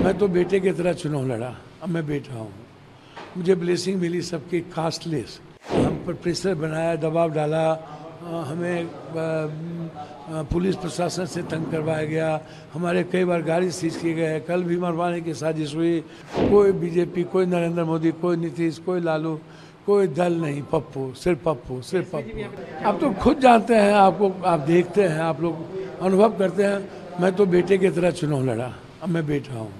मैं तो बेटे की तरह चुनाव लड़ा। अब मैं बेटा हूँ, मुझे ब्लेसिंग मिली सबकी कास्टलेस। हम पर प्रेशर बनाया, दबाव डाला, हमें पुलिस प्रशासन से तंग करवाया गया, हमारे कई बार गाड़ी सीज किए गए, कल भी मरवाने की साजिश हुई। कोई बीजेपी, कोई नरेंद्र मोदी, कोई नीतीश, कोई लालू, कोई दल नहीं, पप्पू, सिर्फ पप्पू, सिर्फ पप्पू। आप तो खुद जानते हैं, आप देखते हैं, आप लोग अनुभव करते हैं। मैं तो बेटे की तरह चुनाव लड़ा। अब मैं बेटा हूँ,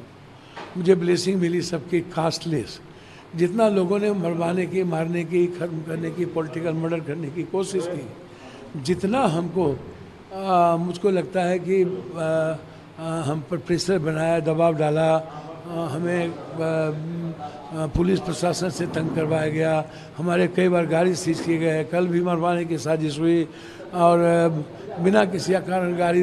मुझे ब्लेसिंग मिली सबकी कास्टलेस। जितना लोगों ने मरवाने की, मारने की, खत्म करने की, पॉलिटिकल मर्डर करने की कोशिश की, जितना हमको मुझको लगता है कि हम पर प्रेशर बनाया, दबाव डाला, हमें पुलिस प्रशासन से तंग करवाया गया, हमारे कई बार गाड़ी सीज किए गए, कल भी मरवाने की साजिश हुई, और बिना किसी कारण गाड़ी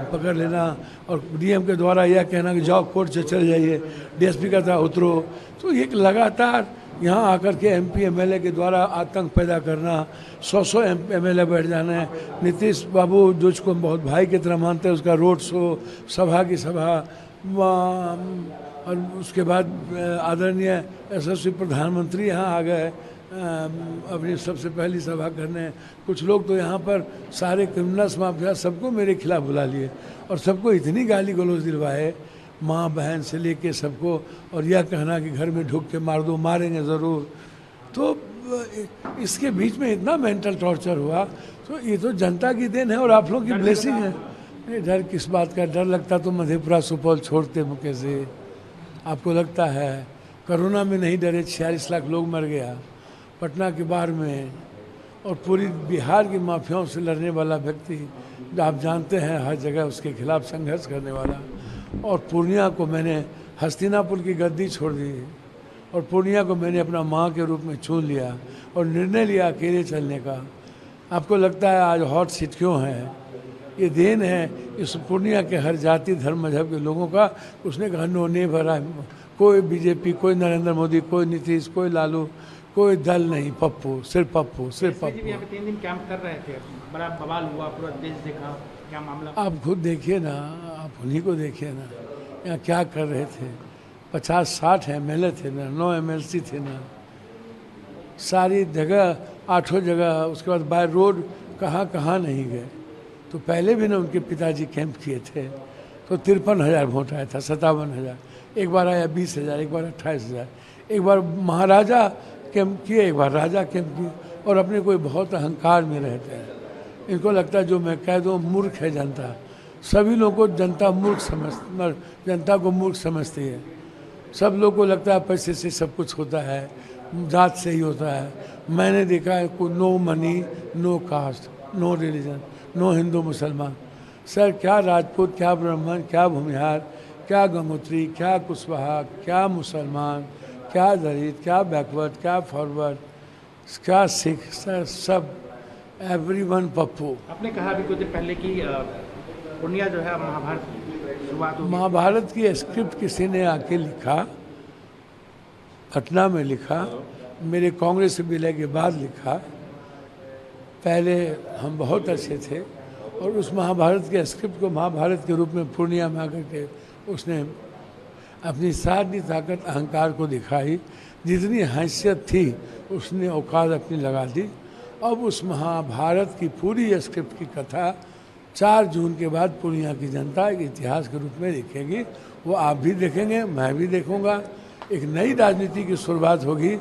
पकड़ लेना, और डीएम के द्वारा यह कहना कि जाओ कोर्ट से चले जाइए, डीएसपी का था उतरो। तो ये लगातार यहाँ आकर के एमपी एमएलए के द्वारा आतंक पैदा करना, 100 एमएलए बैठ जाना है। नीतीश बाबू जो उसको बहुत भाई की तरह मानते हैं, उसका रोड शो, सभा की सभा, और उसके बाद आदरणीय यशस्वी प्रधानमंत्री यहाँ आ गए अपनी सबसे पहली सभा करने। कुछ लोग तो यहाँ पर सारे क्रिमिनल्स, माफिया सबको मेरे खिलाफ बुला लिए, और सबको इतनी गाली गलौज दिलवाए, माँ बहन से लेके सबको, और यह कहना कि घर में ढुक के मार दो, मारेंगे ज़रूर। तो इसके बीच में इतना मेंटल टॉर्चर हुआ। तो ये तो जनता की देन है और आप लोग की ब्लेसिंग है। नहीं, डर किस बात का? डर लगता तो मधेपुरा सुपौल छोड़ते मुके से। आपको लगता है कोरोना में नहीं डरे? 46 लाख लोग मर गया पटना के बाहर में, और पूरी बिहार की माफियाओं से लड़ने वाला व्यक्ति, जो आप जानते हैं हर जगह उसके खिलाफ संघर्ष करने वाला। और पूर्णिया को मैंने हस्तिनापुर की गद्दी छोड़ दी, और पूर्णिया को मैंने अपना माँ के रूप में चुन लिया और निर्णय लिया अकेले चलने का। आपको लगता है आज हॉट सीट क्यों है? ये देन है इस पूर्णिया के हर जाति धर्म मजहब के लोगों का। उसने कहा नो नेवर, कोई बीजेपी, कोई नरेंद्र मोदी, कोई नीतीश, कोई लालू, कोई दल नहीं, पप्पू, सिर्फ पप्पू, सिर्फ पप्पू। यहाँ पे 3 दिन कैंप कर रहे थे, बड़ा बवाल हुआ, पूरा देश देखा, क्या मामला? आप खुद देखिए ना, आप उन्हीं को देखिए ना, यहाँ क्या कर रहे थे। 50-60 एमएलए थे ना, 9 एमएलसी थे ना, सारी जगह, 8 जगह, उसके बाद बाय रोड कहाँ कहाँ नहीं गए। तो पहले भी ना उनके पिताजी कैंप किए थे, तो 53,000 वोट आया था, 57,000। एक बार आया 20,000, एक बार 28,000, एक बार महाराजा कैंप किए, एक बार राजा कैंप किए, और अपने कोई बहुत अहंकार में रहते हैं। इनको लगता है जो मैं कह दूँ, मूर्ख है जनता। सभी लोगों को जनता जनता को मूर्ख समझती है। सब लोग को लगता है पैसे से सब कुछ होता है, जात से ही होता है। मैंने देखा है no money, no caste, no religion, no Hindu Musalman. Sir क्या राजपूत, क्या ब्राह्मण, क्या भूमिहार, क्या गंगोत्री, क्या कुशवाहा, क्या मुसलमान, क्या दलित, क्या बैकवर्ड, क्या फॉरवर्ड, क्या सिख, सर सब एवरीवन पप्पू। आपने कहा अभी कुछ दिन पहले कि पूर्णिया जो है महाभारत शुरुआत होगी। महाभारत की स्क्रिप्ट किसी ने आके लिखा, पटना में लिखा, मेरे कांग्रेस विलय के बाद लिखा। पहले हम बहुत अच्छे थे, और उस महाभारत के स्क्रिप्ट को महाभारत के रूप में पूर्णिया में आकर के उसने अपनी सारी ताकत, अहंकार को दिखाई। जितनी हैसियत थी उसने औकात अपनी लगा दी। अब उस महाभारत की पूरी स्क्रिप्ट की कथा 4 जून के बाद पूर्णिया की जनता एक इतिहास के रूप में देखेगी। वो आप भी देखेंगे, मैं भी देखूंगा। एक नई राजनीति की शुरुआत होगी,